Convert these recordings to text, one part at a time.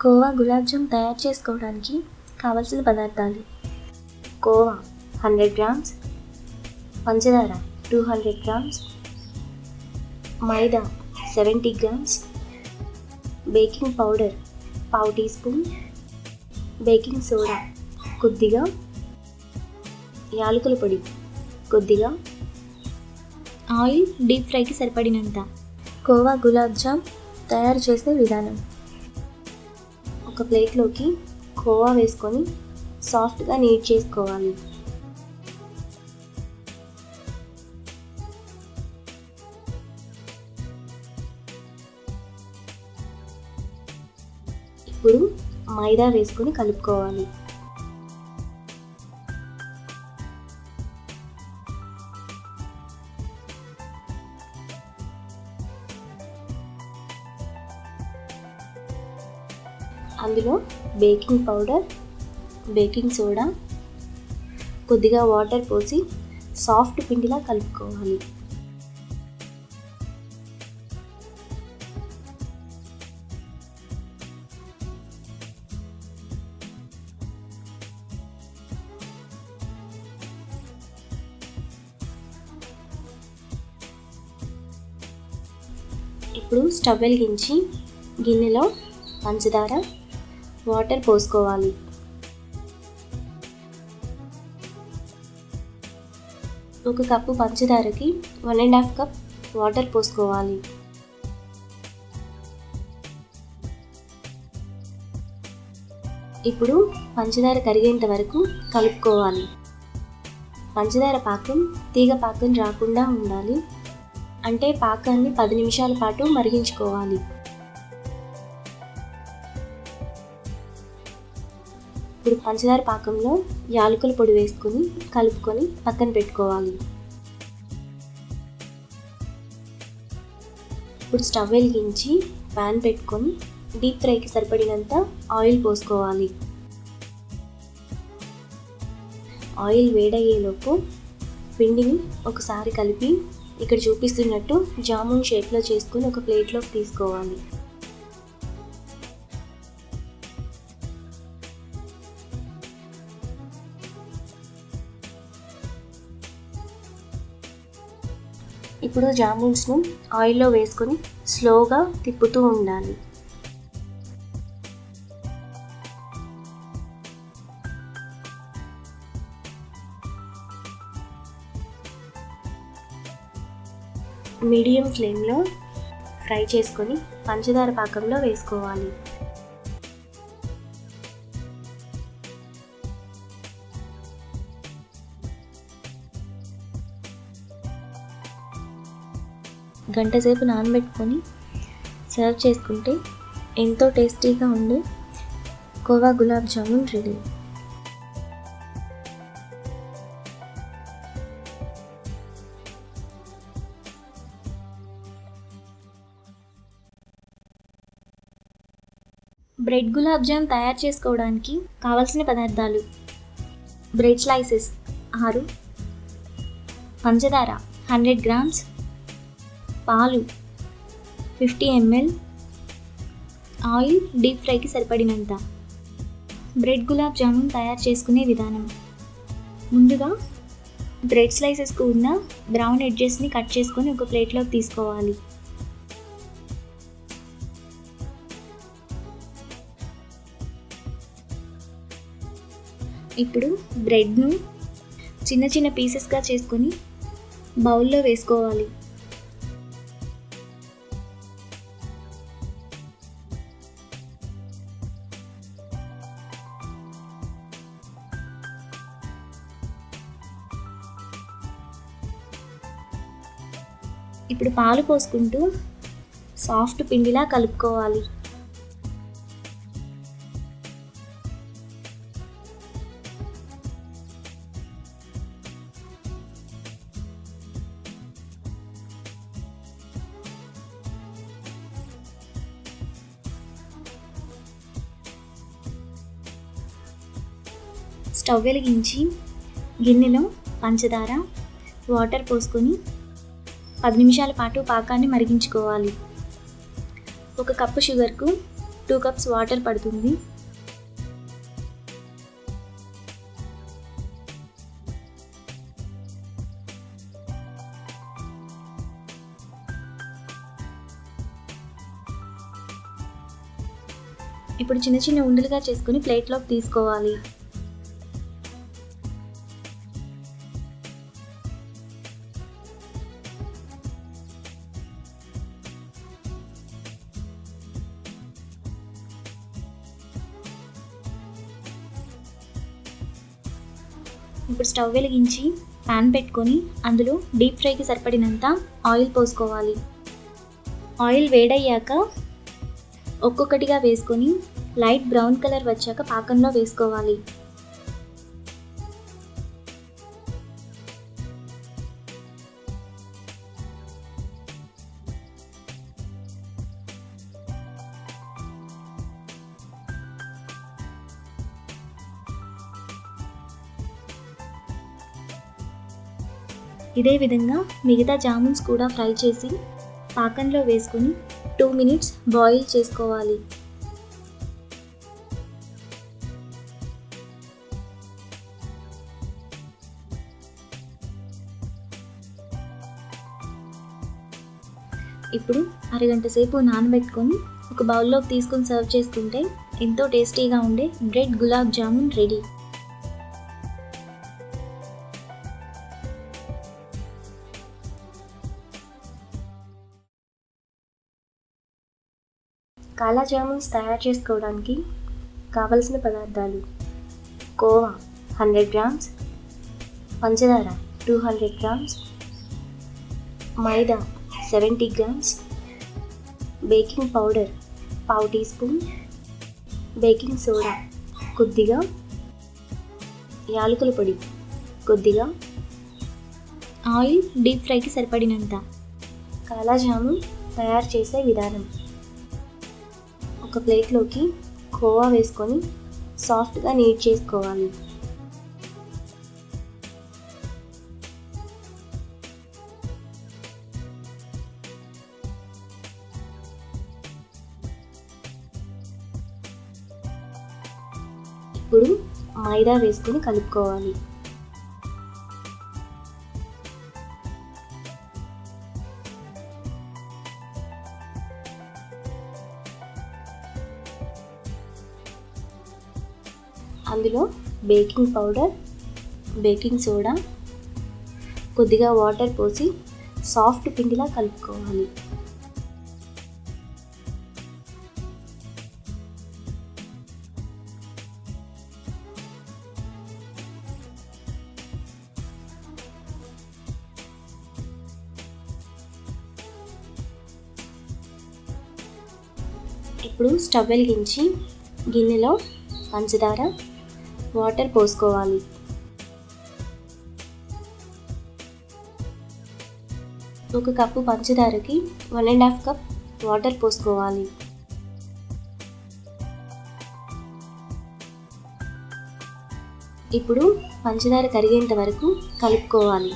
కోవా గులాబ్ జామ్ తయారు చేసుకోవడానికి కావలసిన పదార్థాలు: కోవా 100 గ్రామ్స్, పంచదార 200 గ్రామ్స్, మైదా 70 grams, baking powder 1/2 teaspoon, baking soda కొద్దిగా, యాలకుల పొడి కొద్దిగా, ఆయిల్ డీప్ ఫ్రైకి సరిపడినంత. కోవా గులాబ్ జామ్ తయారు చేసే విధానం: ఒక ప్లేట్లోకి కోవా వేసుకొని సాఫ్ట్గా నీట్ చేసుకోవాలి. ఇప్పుడు మైదా వేసుకొని కలుపుకోవాలి. అందులో బేకింగ్ పౌడర్, బేకింగ్ సోడా, కొద్దిగా వాటర్ పోసి సాఫ్ట్ పిండిలా కలుపుకోవాలి. ఇప్పుడు స్టవ్ వెలిగించి గిన్నెలో పంచదార, వాటర్ పోసుకోవాలి. ఒక కప్పు పంచదారకి 1.5 కప్ వాటర్ పోసుకోవాలి. ఇప్పుడు పంచదార కరిగేంత వరకు కలుపుకోవాలి. పంచదార పాకం తీగ పాకం రాకుండా ఉండాలి. అంటే పాకాన్ని 10 నిమిషాల పాటు మరిగించుకోవాలి. ఇప్పుడు పంచదార పాకంలో యాలకుల పొడి వేసుకొని కలుపుకొని పక్కన పెట్టుకోవాలి. ఇప్పుడు స్టవ్ వెలిగించి ప్యాన్ పెట్టుకొని డీప్ ఫ్రైకి సరిపడినంత ఆయిల్ పోసుకోవాలి. ఆయిల్ వేడయ్యేలోపు పిండిని ఒకసారి కలిపి ఇక్కడ చూపిస్తున్నట్టు జామున్ షేప్లో చేసుకొని ఒక ప్లేట్లోకి తీసుకోవాలి. ఇప్పుడు జామున్స్ను ఆయిల్లో వేసుకొని స్లోగా తిప్పుతూ ఉండాలి. మీడియం ఫ్లేమ్లో ఫ్రై చేసుకొని పంచదార పాకంలో వేసుకోవాలి. గంటసేపు నానబెట్టుకొని సర్వ్ చేసుకుంటే ఎంతో టేస్టీగా ఉండే కోవా గులాబ్ జామున్ రెడీ. బ్రెడ్ గులాబ్ జామ్ తయారు చేసుకోవడానికి కావలసిన పదార్థాలు: బ్రెడ్ స్లైసెస్ 6, పంచదార 100 గ్రామ్స్, పాలు 50 ml, ఆయిల్ డీప్ ఫ్రైకి సరిపడినంత. బ్రెడ్ గులాబ్ జామున్ తయారు చేసుకునే విధానం: ముందుగా బ్రెడ్ స్లైసెస్కు ఉన్న బ్రౌన్ ఎడ్జెస్ని కట్ చేసుకొని ఒక ప్లేట్లోకి తీసుకోవాలి. ఇప్పుడు బ్రెడ్ను చిన్న చిన్న పీసెస్గా చేసుకొని బౌల్లో వేసుకోవాలి. ఇప్పుడు పాలు పోసుకుంటూ సాఫ్ట్ పిండిలా కలుపుకోవాలి. స్టవ్ వెలిగించి గిన్నెలో పంచదార, వాటర్ పోసుకొని 10 నిమిషాల పాటు పాకాన్ని మరిగించుకోవాలి. 1 కప్పు షుగర్కు 2 కప్స్ వాటర్ పడుతుంది. ఇప్పుడు చిన్న చిన్న ఉండలుగా చేసుకొని ప్లేట్లోకి తీసుకోవాలి. ఇప్పుడు స్టవ్ వెలిగించి పాన్ పెట్టుకొని అందులో డీప్ ఫ్రైకి సరిపడినంత ఆయిల్ పోసుకోవాలి. ఆయిల్ వేడయ్యాక ఒక్కొక్కటిగా వేసుకొని లైట్ బ్రౌన్ కలర్ వచ్చాక పాకంలో వేసుకోవాలి. ఇదే విధంగా మిగతా జామున్స్ కూడా ఫ్రై చేసి పాకంలో వేసుకొని 2 మినిట్స్ బాయిల్ చేసుకోవాలి. ఇప్పుడు అరగంట సేపు నానబెట్టుకొని ఒక బౌల్లోకి తీసుకొని సర్వ్ చేసుకుంటే ఎంతో టేస్టీగా ఉండే బ్రెడ్ గులాబ్ జామున్ రెడీ. కాలా జామున్స్ తయారు చేసుకోవడానికి కావలసిన పదార్థాలు: కోవా 100 గ్రామ్స్, పంచదార 200 గ్రామ్స్, మైదా 70 grams, baking powder 1/2 teaspoon, baking soda కొద్దిగా, యాలకుల పొడి కొద్దిగా, ఆయిల్ డీప్ ఫ్రైకి సరిపడినంత. కాలా జామున్ తయారు చేసే విధానం: ఒక ప్లేట్లోకి కోవా వేసుకొని సాఫ్ట్గా నీట్ చేసుకోవాలి. ఇప్పుడు మైదా వేసుకొని కలుపుకోవాలి. అందులో బేకింగ్ పౌడర్, బేకింగ్ సోడా, కొద్దిగా వాటర్ పోసి సాఫ్ట్ పిండిలా కలుపుకోవాలి. ఇప్పుడు స్టవ్ వెలిగించి గిన్నెలో పంచదార, వాటర్ పోసుకోవాలి. ఒక కప్పు పంచదారకి 1.5 కప్ వాటర్ పోసుకోవాలి. ఇప్పుడు పంచదార కరిగేంత వరకు కలుపుకోవాలి.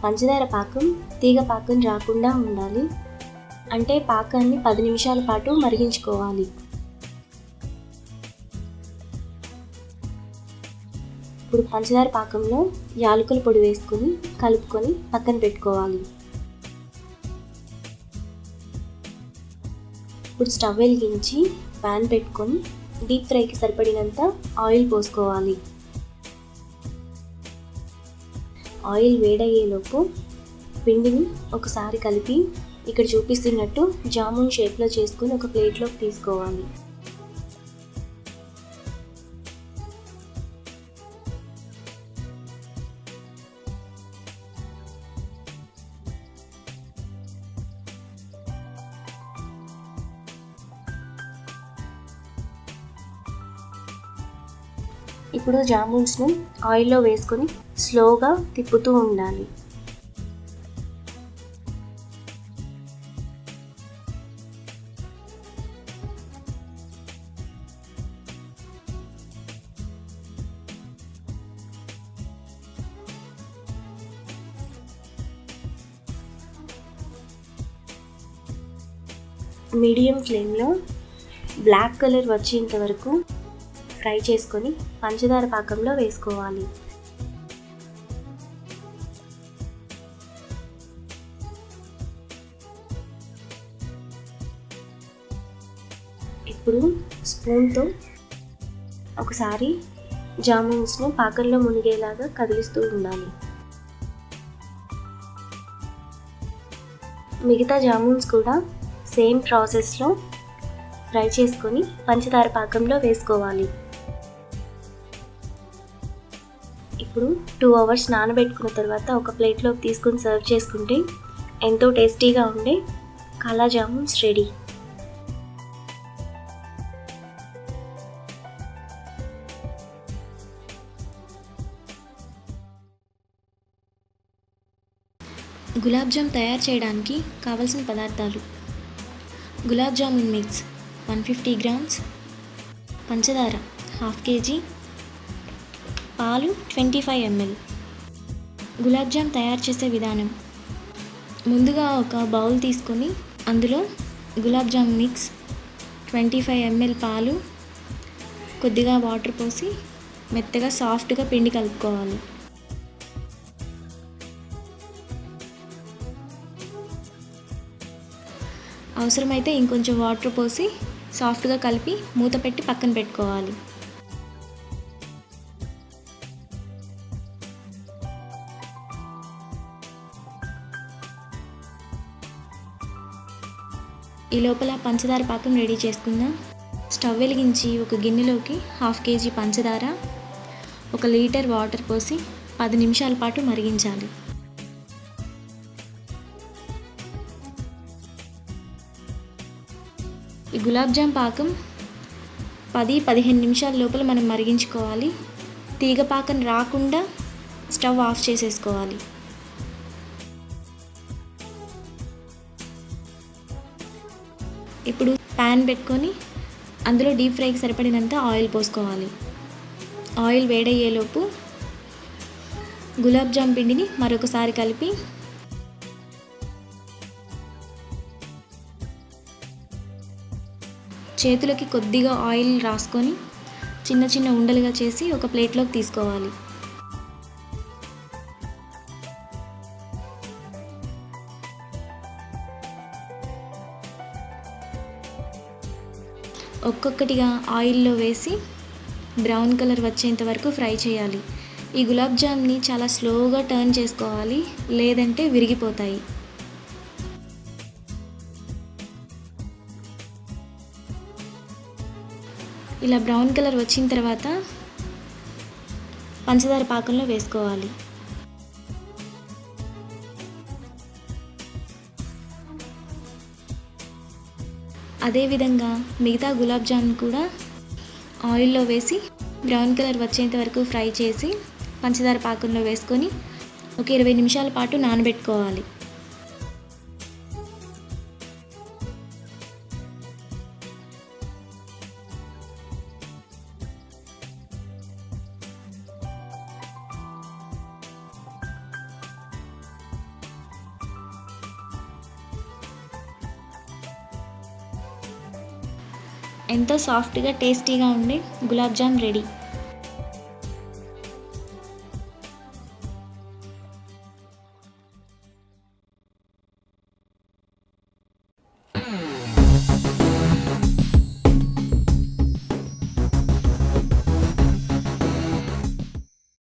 పంచదార పాకం తీగ పాకం రాకుండా ఉండాలి. అంటే పాకాన్ని 10 నిమిషాల పాటు మరిగించుకోవాలి. ఇప్పుడు పంచదార పాకంలో యాలకుల పొడి వేసుకొని కలుపుకొని పక్కన పెట్టుకోవాలి. ఇప్పుడు స్టవ్ వెలిగించి పాన్ పెట్టుకొని డీప్ ఫ్రైకి సరిపడినంత ఆయిల్ పోసుకోవాలి. ఆయిల్ వేడయ్యేలోపు పిండిని ఒకసారి కలిపి ఇక్కడ చూపిస్తున్నట్టు జామున్ షేప్లో చేసుకొని ఒక ప్లేట్లోకి తీసుకోవాలి. ఇప్పుడు జామున్స్ను ఆయిల్లో వేసుకొని స్లోగా తిప్పుతూ ఉండాలి. మీడియం ఫ్లేమ్లో బ్లాక్ కలర్ వచ్చేంత వరకు ఫ్రై చేసుకొని పంచదార పాకంలో వేసుకోవాలి. ఇప్పుడు స్పూన్తో ఒకసారి జామున్స్ను పాకంలో మునిగేలాగా కదిలిస్తూ ఉండాలి. మిగతా జామున్స్ కూడా సేమ్ ప్రాసెస్లో ఫ్రై చేసుకొని పంచదార పాకంలో వేసుకోవాలి. ఇప్పుడు 2 అవర్స్ నానబెట్టుకున్న తర్వాత ఒక ప్లేట్లోకి తీసుకొని సర్వ్ చేసుకుంటే ఎంతో టేస్టీగా ఉండే కాలా జామున్స్ రెడీ. గులాబ్ జామ్ తయారు చేయడానికి కావలసిన పదార్థాలు: గులాబ్ జామున్ మిక్స్ 150 గ్రామ్స్, పంచదార 1/2 kg, పాలు 25 ml. గులాబ్ జామ్ తయారు చేసే విధానం: ముందుగా ఒక బౌల్ తీసుకొని అందులో గులాబ్ జామ్ మిక్స్, 25 ml పాలు, కొద్దిగా వాటర్ పోసి మెత్తగా సాఫ్ట్గా పిండి కలుపుకోవాలి. అవసరమైతే ఇంకొంచెం వాటర్ పోసి సాఫ్ట్గా కలిపి మూత పెట్టి పక్కన పెట్టుకోవాలి. ఈ లోపల పంచదార పాకం రెడీ చేసుకుందాం. స్టవ్ వెలిగించి ఒక గిన్నెలోకి 1/2 kg పంచదార, 1 లీటర్ వాటర్ పోసి 10 నిమిషాల పాటు మరిగించాలి. ఈ గులాబ్ జామ్ పాకం 10-15 నిమిషాల లోపల మనం మరిగించుకోవాలి. తీగ పాకం రాకుండా స్టవ్ ఆఫ్ చేసేసుకోవాలి. ఇప్పుడు ప్యాన్ పెట్టుకొని అందులో డీప్ ఫ్రైకి సరిపడినంత ఆయిల్ పోసుకోవాలి. ఆయిల్ వేడయ్యేలోపు గులాబ్ జామ్ పిండిని మరొకసారి కలిపి చేతులకి కొద్దిగా ఆయిల్ రాసుకొని చిన్న చిన్న ఉండలుగా చేసి ఒక ప్లేట్లోకి తీసుకోవాలి. ఒక్కొక్కటిగా ఆయిల్లో వేసి బ్రౌన్ కలర్ వచ్చేంత వరకు ఫ్రై చేయాలి. ఈ గులాబ్ జామ్ని చాలా స్లోగా టర్న్ చేసుకోవాలి, లేదంటే విరిగిపోతాయి. ఇలా బ్రౌన్ కలర్ వచ్చిన తర్వాత పంచదార పాకంలో వేసుకోవాలి. అదేవిధంగా మిగతా గులాబ్ జామున్ కూడా ఆయిల్లో వేసి బ్రౌన్ కలర్ వచ్చేంత వరకు ఫ్రై చేసి పంచదార పాకంలో వేసుకొని ఒక 20 నిమిషాల పాటు నానబెట్టుకోవాలి. ఎంతో సాఫ్ట్గా టేస్టీగా ఉండే గులాబ్ జామ్ రెడీ.